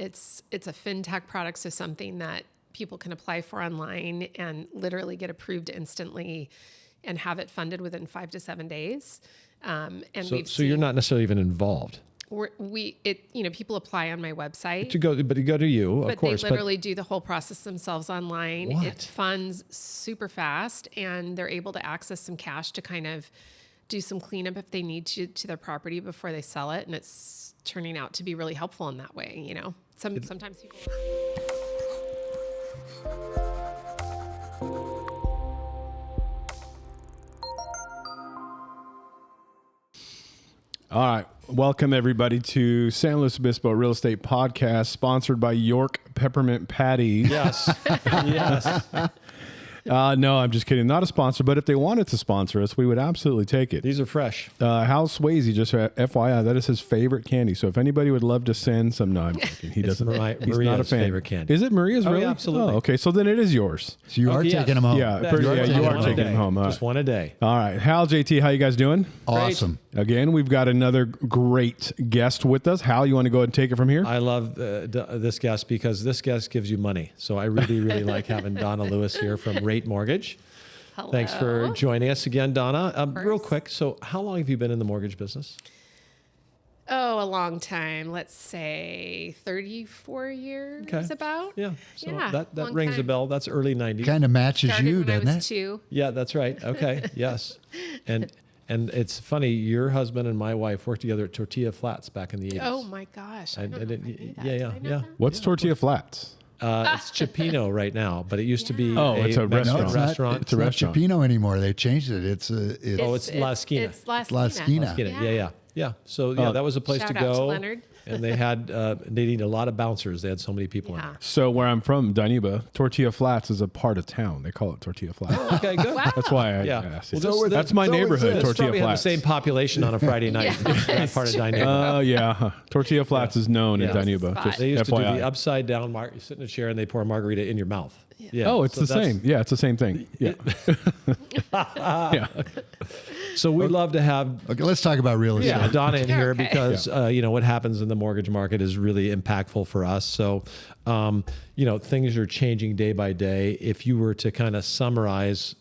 It's a FinTech product, so something that people can apply for online and literally get approved instantly and have it funded within 5 to 7 days. And so you're not necessarily even involved. People apply on my website. But you go to you, of course. But they literally do the whole process themselves online. What? It funds super fast, and they're able to access some cash to kind of do some cleanup if they need to their property before they sell it. And it's turning out to be really helpful in that way. Sometimes people. All right. Welcome, everybody, to San Luis Obispo Real Estate Podcast, sponsored by York Peppermint Patty. Yes. Yes. No, I'm just kidding. Not a sponsor, but if they wanted to sponsor us, we would absolutely take it. These are fresh. Hal Sweasey, just FYI, that is his favorite candy. So if anybody would love to send some, no, I'm joking. He doesn't. Maria's he's not a fan. favorite candy. Is it Maria's really? Yeah, absolutely. Oh, okay. So then it is yours. So you are taking them home. Yeah, You you are taking them home. All Just right. one a day. All right. Hal, JT, how you guys doing? Awesome. Again, we've got another great guest with us. Hal, you want to go ahead and take it from here? I love this guest because this guest gives you money. So I really, really like having Donna Lewis here from Rate Mortgage. Hello. Thanks for joining us again, Donna. course. Real quick, so how long have you been in the mortgage business? Oh, a long time. Let's say 34 years about. Yeah. So Yeah, that long rings a time. bell. That's early 90s. Kind of matches Started you, when doesn't I was it? 2. Yeah, that's right. Okay. Yes. And it's funny, your husband and my wife worked together at Tortilla Flats back in the 80s. Oh my gosh. I don't know if I knew that. yeah, Did I know yeah. that? What's Tortilla Flats? It's Chipino right now, but it used to be Oh, it's a Mexican restaurant. restaurant. It's a restaurant. Chipino anymore. They changed it. It's Oh, it's La Esquina. It's La La Esquina. Esquina. Yeah. So that was a place Shout to out to go. Leonard. And they had they needed a lot of bouncers. They had so many people in Yeah. there. So where I'm from, Dinuba, Tortilla Flats is a part of town. They call it Tortilla Flats. Okay, good. Wow. That's why I Yeah. asked. Well, That's my neighborhood, This Tortilla probably had the Flats. same population on a Friday night. That part of Dynamic. Oh, yeah. Tortilla Flats is known in Yeah. Dinuba. Spot. Just They used to FYI. do the upside down. You sit in a chair and they pour a margarita in your mouth. Yeah. Oh, it's So the that's- same. Yeah, it's the same thing. Yeah. Yeah. So we love to have okay. Let's talk about real estate. Donna in Sure, here okay. because what happens in the mortgage market is really impactful for us. So things are changing day by day. If you were to kind of summarize,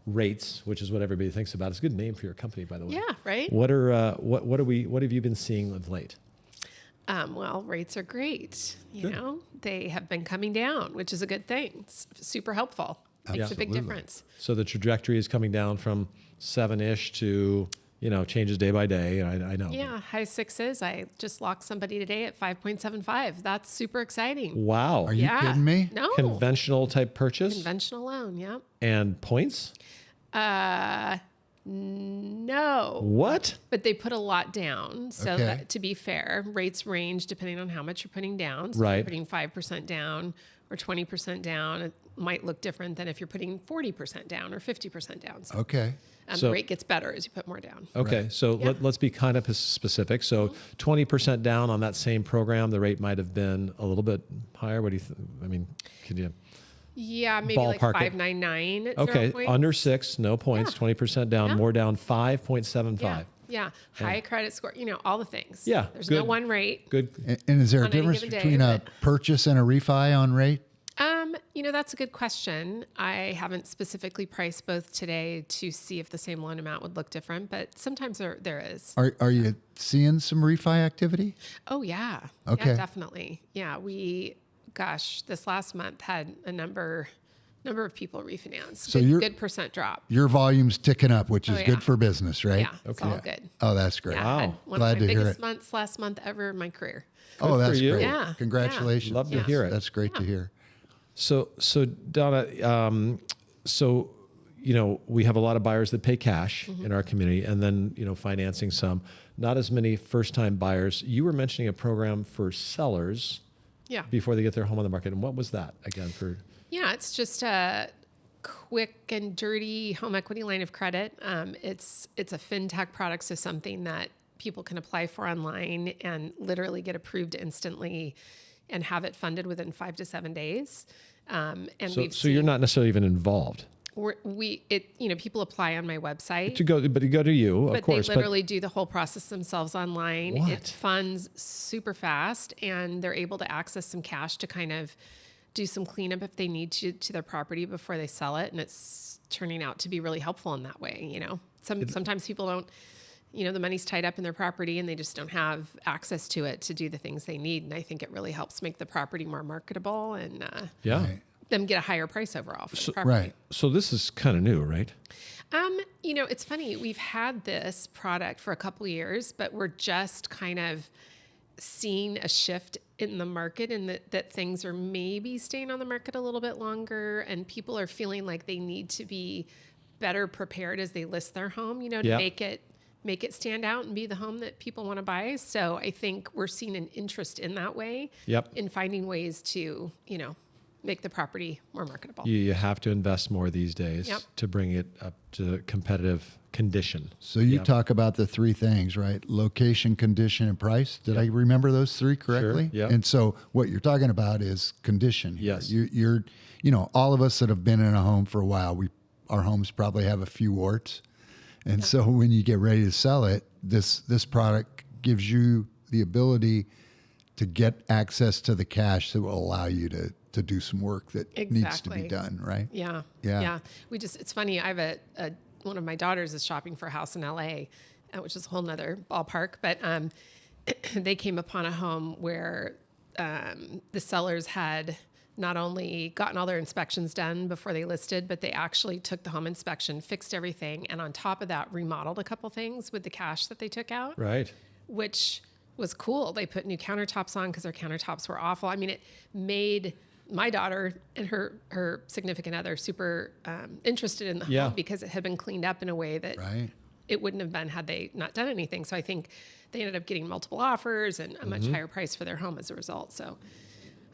rates, which is what everybody thinks about. It's a good name for your company, by the way. Yeah, right? What have you been seeing of late? Well, rates are great. They have been coming down, which is a good thing. It's super helpful. Makes a big Absolutely. difference. So the trajectory is coming down from 7-ish to changes day by day. I know. Yeah, high 6s. I just locked somebody today at 5.75. That's super exciting. Wow. Are you kidding me? No. Conventional type purchase Conventional loan, yeah. and points? No. What? But they put a lot down. So Okay. that, to be fair, rates range depending on how much you're putting down. So Right. if you're putting 5% down or 20% down, it might look different than if you're putting 40% down or 50% down. So Okay. So- the rate gets better as you put more down. Okay, so Yeah. let's be kind of specific. So 20% down on that same program, the rate might have been a little bit higher. What do you think? I mean, could you? Yeah, maybe Ballpark it. like 5.99 at 0 Okay, points. under 6, no points, Yeah. 20% down, Yeah. more down, 5.75. Yeah. High credit score, all the things. Yeah, There's good. no one rate. Good. And is there a On any difference given day, between a purchase and a refi on rate? That's a good question. I haven't specifically priced both today to see if the same loan amount would look different, but sometimes there is. Are you seeing some refi activity? Oh yeah. Okay. Yeah, definitely. Yeah, this last month had a number of people refinance. So good percent drop. Your volume's ticking up, which is Oh, yeah. good for business, right? Yeah, it's all good. Oh, that's great. Yeah, I had Wow. one Glad of my to hear biggest it. months last month ever in my career. Oh, that's you. great. Yeah. Congratulations. Love to hear it. That's great to hear. So Donna, we have a lot of buyers that pay cash in our community, and then financing some. Not as many first-time buyers. You were mentioning a program for sellers Yeah. before they get their home on the market, and what was that again for? Yeah, it's just a quick and dirty home equity line of credit. It's a FinTech product, so something that people can apply for online and literally get approved instantly and have it funded within 5 to 7 days. So you're not necessarily even involved. People apply on my website. But you go to you, of But course. they literally do the whole process themselves online. What? It funds super fast, and they're able to access some cash to kind of do some cleanup if they need to their property before they sell it. And it's turning out to be really helpful in that way. Sometimes people don't, the money's tied up in their property and they just don't have access to it to do the things they need. And I think it really helps make the property more marketable and yeah. Right. them get a higher price overall for the property. Right. So this is kind of new, right? It's funny. We've had this product for a couple of years, but we're just kind of seeing a shift in the market and that things are maybe staying on the market a little bit longer, and people are feeling like they need to be better prepared as they list their home, to make it stand out and be the home that people want to buy. So I think we're seeing an interest in that way. Yep. In finding ways to, make the property more marketable. You have to invest more these days Yep. to bring it up to competitive condition. So you talk about the three things, right? Location, condition, and price. Did I remember those three correctly? yeah. And so what you're talking about is condition. Here. Yes. You're all of us that have been in a home for a while, our homes probably have a few warts. And so when you get ready to sell it, this product gives you the ability to get access to the cash that will allow you to do some work that needs to be done, right? Yeah. Yeah. Yeah. It's funny. I have one of my daughters is shopping for a house in LA, which is a whole nother ballpark, but they came upon a home where the sellers had not only gotten all their inspections done before they listed, but they actually took the home inspection, fixed everything, and on top of that, remodeled a couple things with the cash that they took out, Right. which was cool. They put new countertops on because their countertops were awful. I mean, it made my daughter and her significant other super interested in the home because it had been cleaned up in a way that Right. it wouldn't have been had they not done anything. So I think they ended up getting multiple offers and a much higher price for their home as a result. So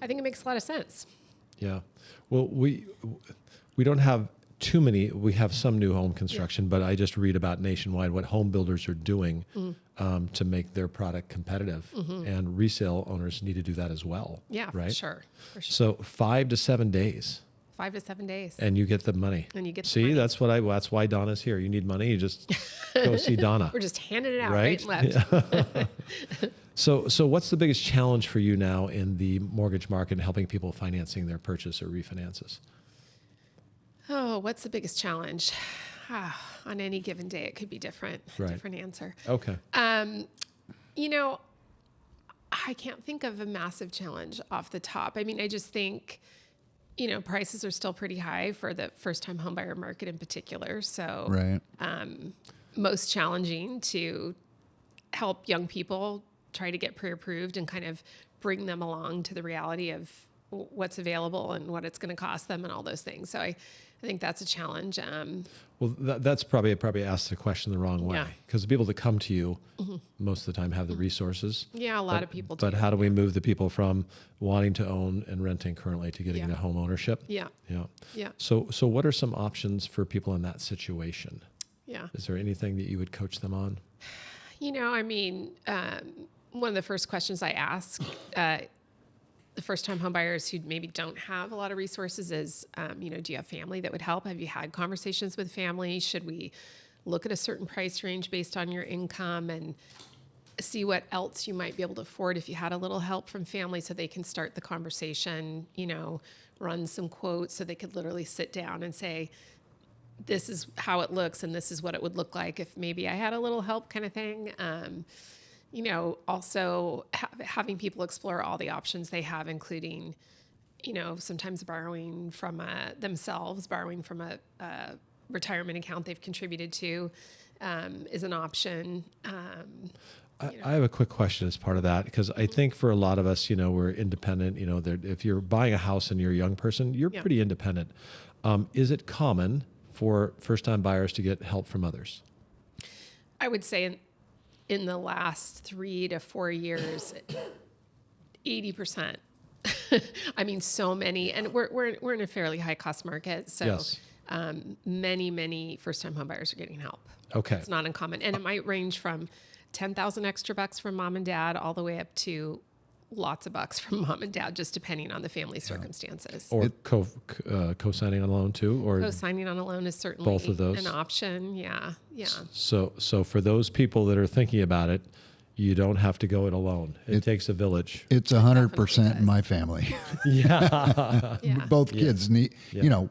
I think it makes a lot of sense. Yeah. Well, we don't have too many. We have some new home construction, but I just read about nationwide what home builders are doing to make their product competitive, and resale owners need to do that as well. Yeah, right. for sure. So 5 to 7 days, 5 to 7 days. and you get the money. And you get the See, money. that's why Donna's here. You need money, you just go see Donna. We're just handing it out Right? right and left. So what's the biggest challenge for you now in the mortgage market and helping people financing their purchase or refinances? Oh, what's the biggest challenge? On any given day, it could be different. Right. Different answer. Okay. I can't think of a massive challenge off the top. I mean, I just think, prices are still pretty high for the first-time homebuyer market in particular. So Right. most challenging to help young people try to get pre-approved and kind of bring them along to the reality of what's available and what it's going to cost them and all those things. So I think that's a challenge. Well, that's probably asked the question the wrong way, Yeah. because the people that come to you most of the time have the resources. Yeah, a lot of people do. But how do we move the people from wanting to own and renting currently to getting Yeah. into home ownership? Yeah. Yeah. Yeah. So what are some options for people in that situation? Yeah. Is there anything that you would coach them on? One of the first questions I ask the first-time home buyers who maybe don't have a lot of resources is, do you have family that would help? Have you had conversations with family? Should we look at a certain price range based on your income and see what else you might be able to afford if you had a little help from family so they can start the conversation, run some quotes so they could literally sit down and say, this is how it looks and this is what it would look like if maybe I had a little help kind of thing. Also having people explore all the options they have, including, sometimes borrowing from themselves, borrowing from a retirement account they've contributed to is an option. I have a quick question as part of that, because I think for a lot of us, we're independent. If you're buying a house and you're a young person, you're pretty independent. Is it common for first-time buyers to get help from others? I would say in the last 3 to 4 years, 80%. I mean, so many, and we're in a fairly high cost market. So Yes. Many first-time home buyers are getting help. Okay. It's not uncommon. And it might range from 10,000 extra bucks from mom and dad all the way up to lots of bucks from mom and dad, just depending on the family circumstances. Or co-signing on a loan too, or Co-signing on a loan is certainly both of those? an option. Yeah. So for those people that are thinking about it, you don't have to go it alone. It takes a village. It's 100% in my family. Yeah. Both kids need,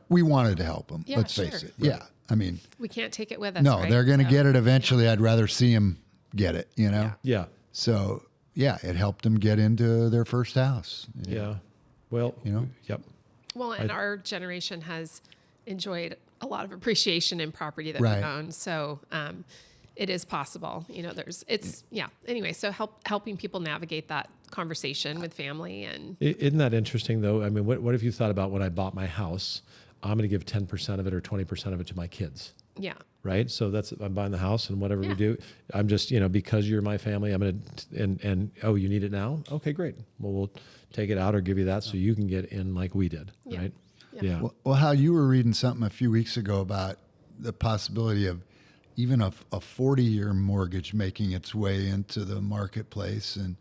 we wanted to help them. Yeah, Let's sure. face it. Yeah. I mean, We can't take it with us. no, right? they're going to So- get it eventually. I'd rather see them get it, Yeah. So, yeah, it helped them get into their first house. Yeah. Well, yep. Well, and our generation has enjoyed a lot of appreciation in property that Right. we own. So it is possible. Anyway, so helping people navigate that conversation with family. And Isn't that interesting though? I mean, what if you thought about when I bought my house, I'm going to give 10% of it or 20% of it to my kids. yeah. Right. So I'm buying the house and whatever we Yeah. do, I'm just, because you're my family, I'm going to, and oh, you need it now? Okay, great. Well, we'll take it out or give you that so you can get in like we did. Yeah. Right. Yeah. Well, Hal, you were reading something a few weeks ago about the possibility of even a 40-year mortgage making its way into the marketplace. And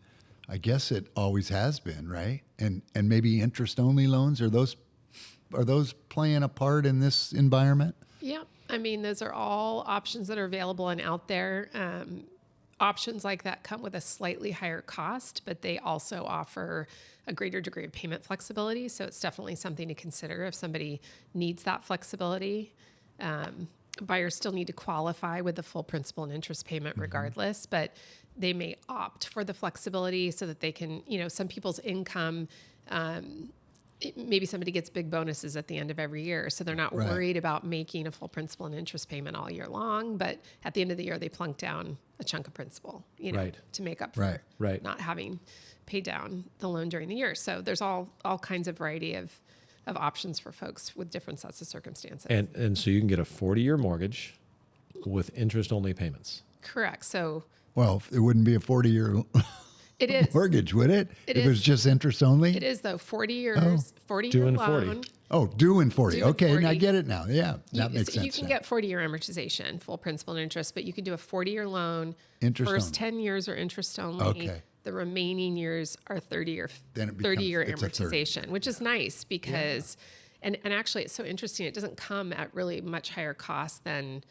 I guess it always has been, right? And maybe interest-only loans, are those playing a part in this environment? Yeah. I mean, those are all options that are available and out there. Options like that come with a slightly higher cost, but they also offer a greater degree of payment flexibility. So it's definitely something to consider if somebody needs that flexibility. Buyers still need to qualify with the full principal and interest payment regardless, but they may opt for the flexibility so that they can, some people's income, maybe somebody gets big bonuses at the end of every year. So they're not Right. worried about making a full principal and interest payment all year long. But at the end of the year, they plunk down a chunk of principal, Right. to make up for Right. not having paid down the loan during the year. So there's all kinds of variety of options for folks with different sets of circumstances. And so you can get a 40-year mortgage with interest-only payments. Correct. So Well, it wouldn't be a 40-year it is. mortgage, would it? It if it was is. just interest only? It is, though. 40 years, 40 Due year in 40. loan. Oh, due in 40. Due in Okay, and I 40. get it now. Yeah, that makes So sense. you can now. get 40-year amortization, full principal and interest, but you can do a 40-year loan. Interest First only. 10 years are interest only. Okay. The remaining years are 30-year Then it becomes- 30-year it's a 30. amortization, which is nice because, and actually it's so interesting. It doesn't come at really much higher cost than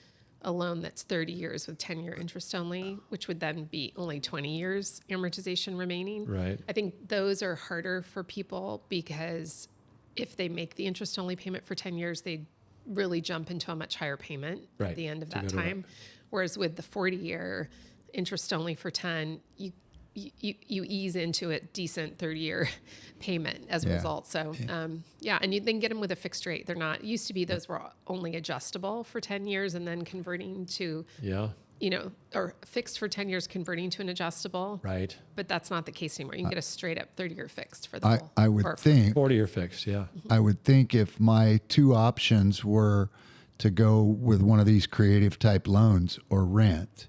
a loan that's 30 years with 10-year interest only, which would then be only 20 years amortization remaining. Right. I think those are harder for people because if they make the interest only payment for 10 years, they really jump into a much higher payment Right, at the end of to that go to time. Whereas with the 40-year interest only for 10, you ease into a decent 30-year payment as a Yeah. result. So, and you then get them with a fixed rate. They're not, used to be those were only adjustable for 10 years and then converting to, Yeah. or fixed for 10 years, converting to an adjustable. Right. But that's not the case anymore. You can get a straight up 30-year fixed for the I, whole. I would or- think 40-year fixed. Yeah. I would think if my two options were to go with one of these creative type loans or rent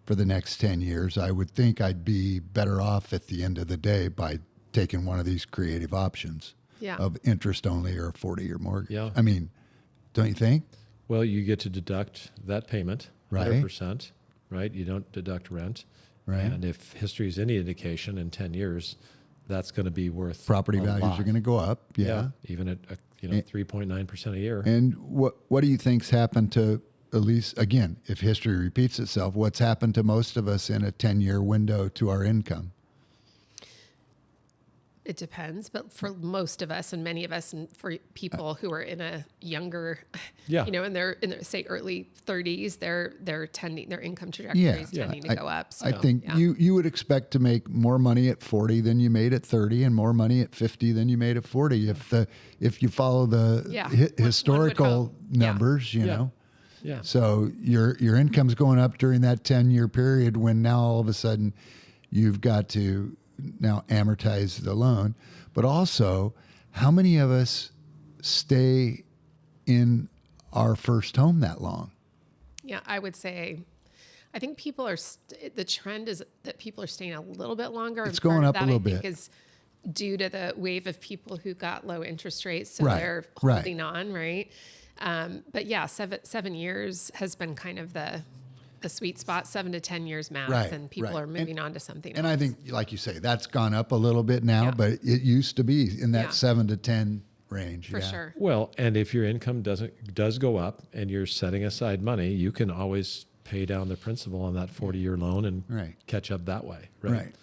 for the next 10 years, I would think I'd be better off at the end of the day by taking one of these creative options Yeah. of interest only or a 40-year mortgage. Yeah. I mean, don't you think? Well, you get to deduct that payment, Right. 100%, right? You don't deduct rent. Right. And if history is any indication, in 10 years, that's going to be worth Property a values lot. are going to go up. Yeah. Even at 3.9% a year. And what do you think's happened to, at least, again, if history repeats itself, what's happened to most of us in a 10-year window to our income? It depends, but for most of us and many of us, and for people who are in a younger, Yeah. in their say early 30s, their income trajectory is Yeah. tending to go up. So, I think yeah. you would expect to make more money at 40 than you made at 30 and more money at 50 than you made at 40 if you follow the Yeah. One would historical hope. Yeah. numbers, you Yeah. know. Yeah. So your income's going up during that 10-year period when now all of a sudden you've got to now amortize the loan. But also, how many of us stay in our first home that long? Yeah, I would say, I think people are, the trend is that people are staying a little bit longer. It's and part going of up a that, little I think, bit. is due to the wave of people who got low interest rates. So Right, they're right. holding on, right? But yeah, 7 years has been kind of the a sweet spot, 7 to 10 years max, Right, and people right. are moving on to something And else. I think, like you say, that's gone up a little bit now, Yeah. but it used to be in that Yeah. 7 to 10 range. For yeah. sure. Well, and if your income does go up and you're setting aside money, you can always pay down the principal on that 40-year loan and Right. catch up that way. Right.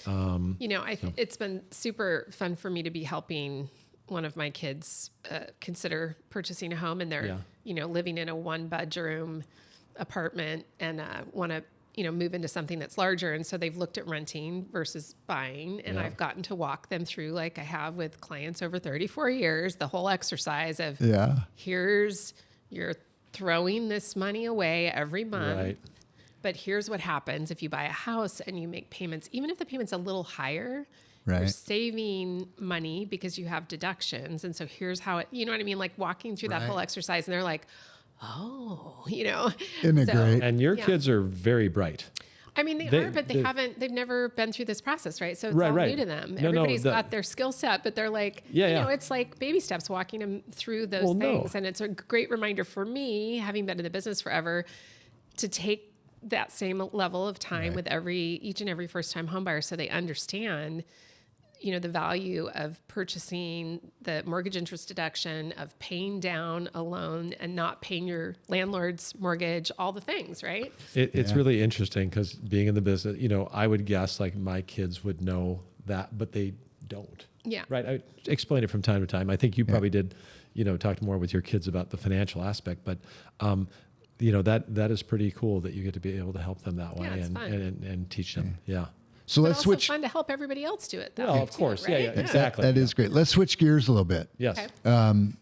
Right. It's been super fun for me to be helping one of my kids consider purchasing a home, and they're, Yeah. living in a 1-bedroom apartment and want to, move into something that's larger. And so they've looked at renting versus buying. And Yeah. I've gotten to walk them through, like I have with clients over 34 years, the whole exercise of Yeah. you're throwing this money away every month. Right. But here's what happens if you buy a house and you make payments, even if the payment's a little higher, you're Right. saving money because you have deductions. And so here's how it, you know what I mean? Like walking through that Right. whole exercise, and they're like, oh, Isn't it great? And your Yeah. kids are very bright. I mean, they are, but they've never been through this process, right? So it's all Right. new to them. No, Everybody's the- got their skill set, but they're like, Yeah. it's like baby steps, walking them through those Well, no. things. And it's a great reminder for me, having been in the business forever, to take that same level of time with each and every first time home buyer, so they understand, the value of purchasing, the mortgage interest deduction, of paying down a loan and not paying your landlord's mortgage, all the things, right? It's really interesting because being in the business, I would guess like my kids would know that, but they don't. Yeah. Right. I explain it from time to time. I think you probably did, talk more with your kids about the financial aspect, but, that is pretty cool that you get to be able to help them that way Yeah, it's and, fun. and teach them. Yeah. So But let's also switch. fun to help everybody else do it. That Well, way of too, course. right? Yeah, exactly. That is great. Let's switch gears a little bit. Yes. Okay.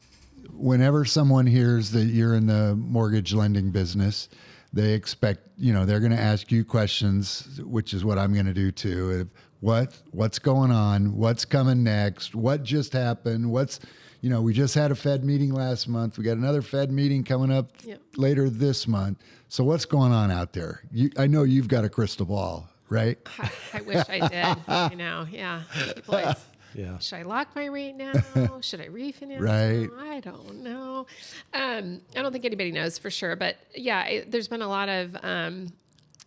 Whenever someone hears that you're in the mortgage lending business, they expect, they're going to ask you questions, which is what I'm going to do too. What's going on? What's coming next? What just happened? We just had a Fed meeting last month. We got another Fed meeting coming up Yep. later this month. So what's going on out there? I know you've got a crystal ball, right? I wish I did. I know. Yeah. People always, Yeah. should I lock my rate now? Should I refinance? Right. now? I don't know. I don't think anybody knows for sure, but yeah, there's been a lot of,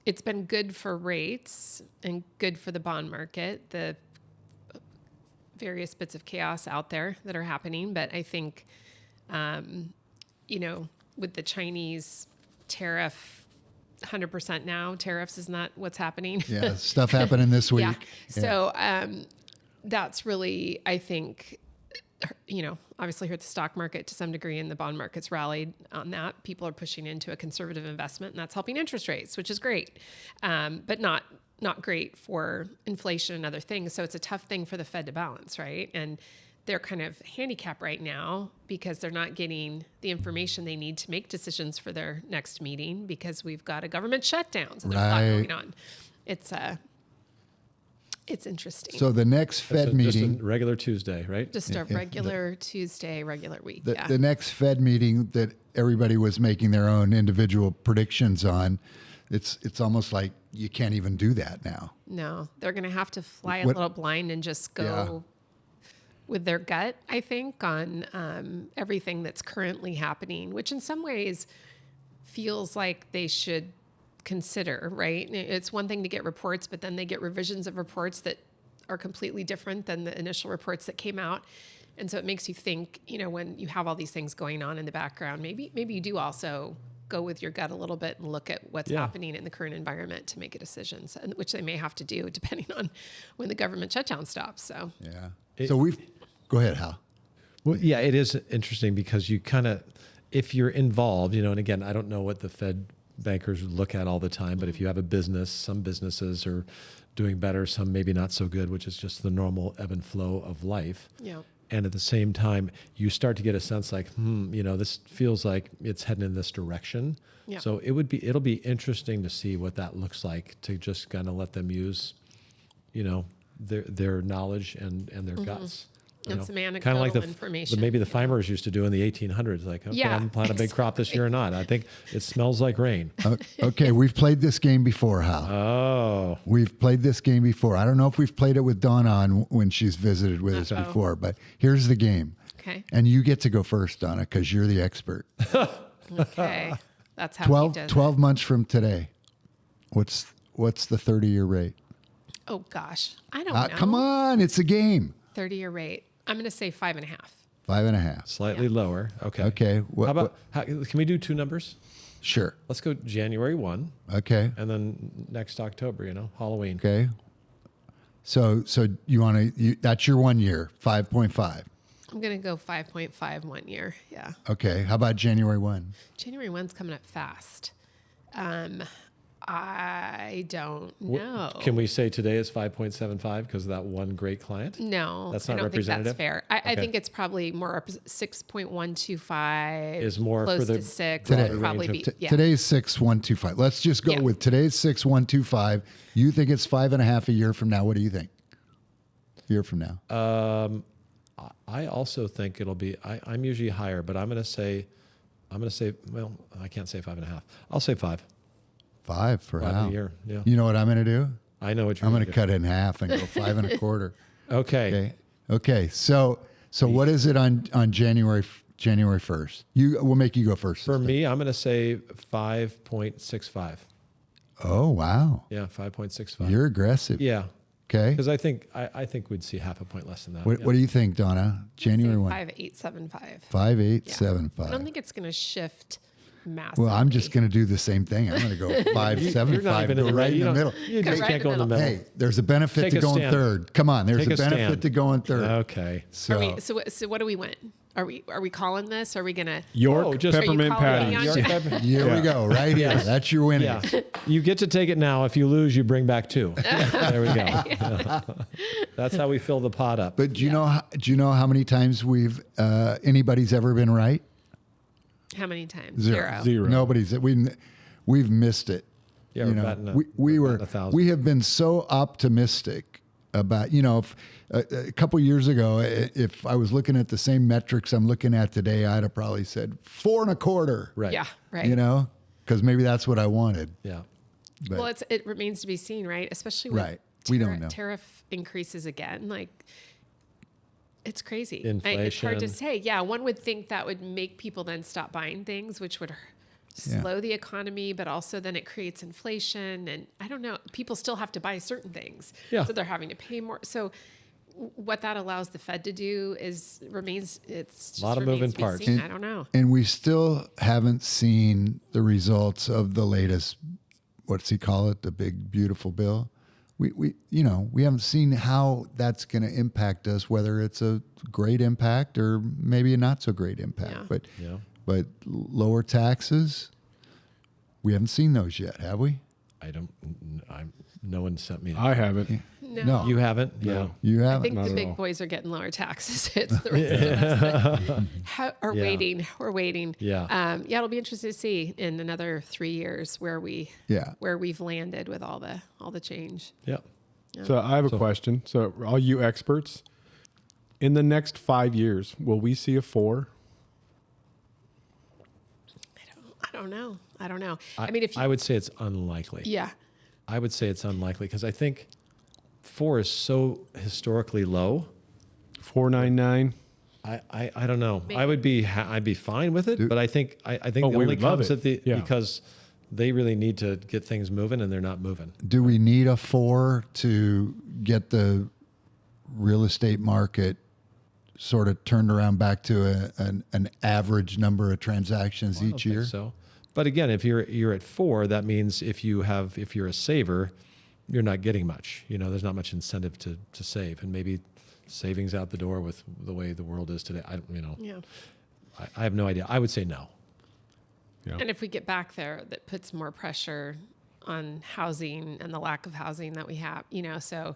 it's been good for rates and good for the bond market, the various bits of chaos out there that are happening. But I think, with the Chinese tariff, 100% now, tariffs is not what's happening. Yeah, stuff happening this week. Yeah. So that's really, I think, obviously here at the stock market to some degree, and the bond market's rallied on that. People are pushing into a conservative investment, and that's helping interest rates, which is great, but not great for inflation and other things. So it's a tough thing for the Fed to balance, right? And they're kind of handicapped right now because they're not getting the information they need to make decisions for their next meeting because we've got a government shutdown. So there's a lot Right. going on. It's interesting. So the next Fed Just meeting, a regular Tuesday, right? Just a regular Tuesday, regular week. the, Yeah. the next Fed meeting that everybody was making their own individual predictions on, it's almost like you can't even do that now. No, they're going to have to fly a What- little blind and just go with their gut, I think, on everything that's currently happening, which in some ways feels like they should consider, right? It's one thing to get reports, but then they get revisions of reports that are completely different than the initial reports that came out. And so it makes you think, when you have all these things going on in the background, maybe you do also go with your gut a little bit and look at what's happening in the current environment to make a decision, which they may have to do depending on when the government shutdown stops. So Yeah. So go ahead, Hal. Well, yeah, it is interesting because you kind of, if you're involved, and again, I don't know what the Fed bankers look at all the time, but if you have a business, some businesses are doing better, some maybe not so good, which is just the normal ebb and flow of life. yeah. And at the same time, you start to get a sense like, this feels like it's heading in this direction. Yeah. So it'll be interesting to see what that looks like, to just kind of let them use, their knowledge and their guts. And some Kind of anecdotal like information. maybe the farmers used to do in the 1800s. Like, okay, Yeah, I'm planting a big crop this year or not. I think it smells like rain. Okay, we've played this game before, Hal. Oh, We've played this game before. I don't know if we've played it with Donna when she's visited with us before, but here's the game. Okay. And you get to go first, Donna, because you're the expert. Okay. That's how 12, he does 12 it. months from today, what's the 30-year rate? Oh gosh, I don't know. Come on, it's a game. 30-year rate. I'm going to say 5.5. 5.5. Slightly lower. Okay. Okay. How about, can we do two numbers? Sure. Let's go January 1 Okay. and then next October, Halloween. Okay. So you want to, that's your 1 year, 5.5. I'm going to go 5.5 1 year. Yeah. Okay. How about January 1? January 1's coming up fast. I don't know. Can we say today is 5.75 because of that one great client? No, That's I not don't think that's representative? fair. I Okay. think it's probably more 6.125 Is more close for the to 6. broader Would probably range be of yeah. Today's 6.125. Let's just go Yeah. with today's 6.125. You think it's 5.5 a year from now? What do you think? A year from now? I also think it'll be, I'm usually higher, but I'm going to say, well, I can't say 5.5. I'll say 5. 5 for 5 Hal. a year. Yeah. You know what I'm going to do? I know what you're I'm going gonna to cut it in half and go 5.25. Okay. Okay. Okay. So what is it on January 1st? We'll make you go first. For me, I'm going to say 5.65. Oh, wow. Yeah, 5.65. You're aggressive. Yeah. Okay. Because I think we'd see half a point less than that. What do you think, Donna? January 1. 5875. 5.875. I don't think it's going to shift massively. Well, I'm just going to do the same thing. I'm going to go 5.75. You're not even Go right in the middle. You just right can't in go in the the middle. Hey, there's a benefit Take to a going stand. third. Come on, there's Take a a benefit stand. to going third. Okay. So, So what do we win? Are we calling this? Are we gonna? York Oh, just- peppermint Are you calling me patties. on York Jack? pepper- here we Yeah. go, right here. Yes. That's your winning. Yeah. You get to take it now. If you lose, you bring back 2. There we go. That's how we fill the pot up. But do you know how many times anybody's ever been right? How many times? Zero. Nobody's. We've missed it. Yeah, you we're know, batting a- we we're were batting 1,000. we have been so optimistic about if, a couple years ago, if I was looking at the same metrics I'm looking at today, I'd have probably said 4.25. Right. Yeah. Right. Because maybe that's what I wanted. Yeah. But Well, it remains to be seen, right? Especially with Right. We don't know. tariff increases again. Like, it's crazy. It's Inflation. hard to say. Yeah, one would think that would make people then stop buying things, which would slow the economy, but also then it creates inflation. And I don't know. People still have to buy certain things, Yeah. so they're having to pay more. So what that allows the Fed to do it's just A lot of moving remains to be parts. seen. I don't know. and we still haven't seen the results of the latest, what's he call it, the big beautiful bill. We haven't seen how that's going to impact us, whether it's a great impact or maybe a not so great impact. Yeah. But Yeah. but lower taxes, we haven't seen those yet, have we? No one sent me. I haven't. No. You haven't? Yeah. No. You I haven't. think Not the at big all. boys are getting lower taxes. It's the rest of us that are Yeah. waiting. We're waiting. Yeah. It'll be interesting to see in another 3 years where we've landed with all the change. Yeah. So I have a question. So all you experts, in the next 5 years, will we see a 4? I don't know. I mean, if you, I would say it's unlikely. yeah, I would say it's unlikely because I think 4 is so historically low. 4.99. I don't know. Maybe. I would be I'd be fine with it, but I think Oh, the we only would love comes it. at Yeah. because they really need to get things moving and they're not moving. Do we need a 4 to get the real estate market sort of turned around back to an average number of transactions I don't each think year? so. But again, if you're at 4, that means if you're a saver, you're not getting much. There's not much incentive to save, and maybe savings out the door with the way the world is today. yeah. I have no idea. I would say no. Yeah. And if we get back there, that puts more pressure on housing and the lack of housing that we have. So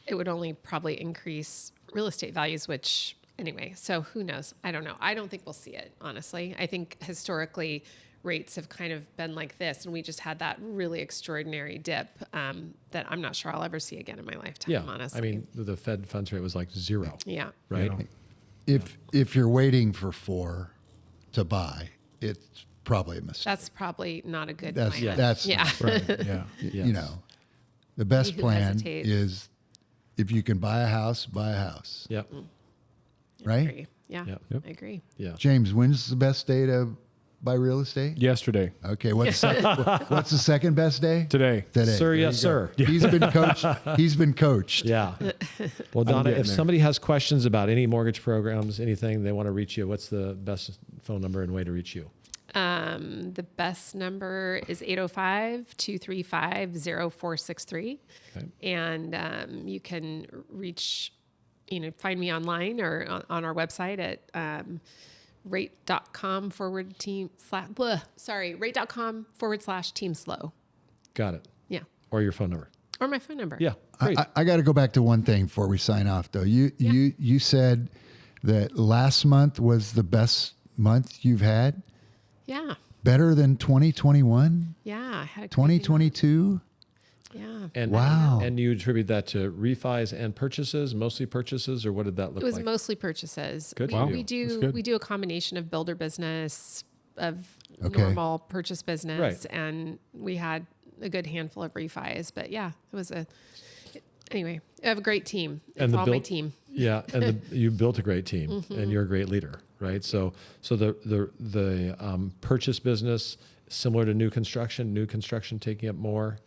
it would only probably increase real estate values, which anyway. So who knows? I don't know. I don't think we'll see it, honestly. I think historically rates have kind of been like this, and we just had that really extraordinary dip that I'm not sure I'll ever see again in my lifetime, Yeah. honestly. I mean, the Fed funds rate was like 0, yeah. right? If you're waiting for 4 to buy, it's probably a mistake. That's probably not a good That's plan. that's yeah. Right. Yeah. Yes. The best He who plan hesitates. is if you can buy a house, buy a house. Yep. Right? Agree. Yeah, Yep. Yep. I agree. Yeah. James, when's the best day to buy real estate? Yesterday. Okay. What's the second best day? Today. Today. Sir, There yes, you go. sir. He's been coached. He's been coached. Yeah. Well, Donna, getting if there. somebody has questions about any mortgage programs, anything they want to reach you, what's the best phone number and way to reach you? The best number is 805-235-0463. Okay. And you can find me online or on our website at rate.com/team slow. Got it. Yeah. Or your phone number. Or my phone number. Yeah. Great. I got to go back to one thing before we sign off, though. You said that last month was the best month you've had. Yeah. Better than 2021, Yeah. I had a crazy 2022. month. Yeah. And Wow. And you attribute that to refis and purchases, mostly purchases, or what did that look It was like? mostly purchases. Good We, for we you. That's do good. we do a combination of builder business, of Okay. normal purchase business, Right. and we had a good handful of refis. But yeah, it was anyway. I have a great team. It's And the all my build- team. Yeah, and you built a great team, Mm-hmm. and you're a great leader, right? So the purchase business similar to new construction taking up more.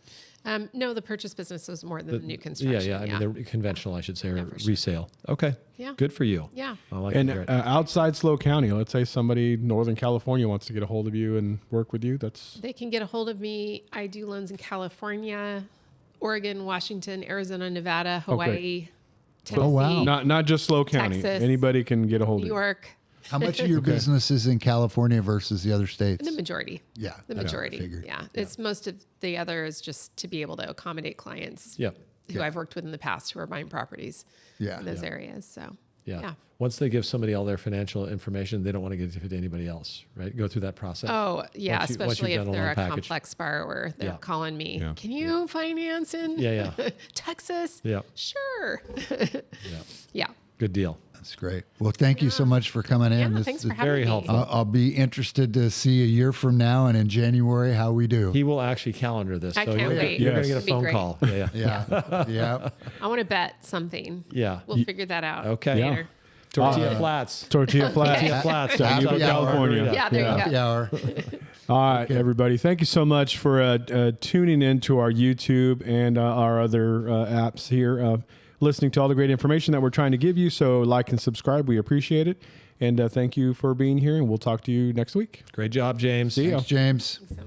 No, the purchase business was more than the new construction. Yeah. I mean, they're conventional, I should say, or Yeah, for sure. resale. Okay. Yeah. Good for you. Yeah. I like And to hear it. outside SLO County, let's say somebody Northern California wants to get a hold of you and work with you. That's They can get a hold of me. I do loans in California, Oregon, Washington, Arizona, Nevada, Hawaii, Tennessee, Oh, wow. not just SLO County. Texas, Anybody can get a hold New of you. York. How much of your business is in California versus the other states? The majority. Yeah, The that's what I majority. figured. Yeah. It's most of the other is just to be able to accommodate clients Yep. who I've worked with in the past who are buying properties Yeah. in those areas. So Yeah. Once they give somebody all their financial information, they don't want to give it to anybody else, right? Go through that process. Oh, yeah, Once especially you've if done a they're loan a package. complex borrower. They're Yeah. calling me, Yeah. can you finance in Yeah. Texas? Yeah. Sure. Yeah. Yeah. Good deal. That's great. Well, thank you so much for coming in. Yeah, This thanks is for having very me. helpful. I'll be interested to see a year from now and in January how we do. He will actually calendar this. I so can't you're, wait. You're Yes. going to get a It'd be phone great. call. Yeah. Yeah. Yeah. I want to bet something. Yeah. We'll figure that out. Okay. Yeah. Later. Tortilla flats. Tortilla Flats. Tortilla flats. Happy Utah, hour. California. Yeah, there you go. Happy hour. All right, everybody. Thank you so much for tuning in to our YouTube and our other apps here, listening to all the great information that we're trying to give you. So like and subscribe. We appreciate it. And thank you for being here. And we'll talk to you next week. Great job, James. See ya. Thanks, James. So much.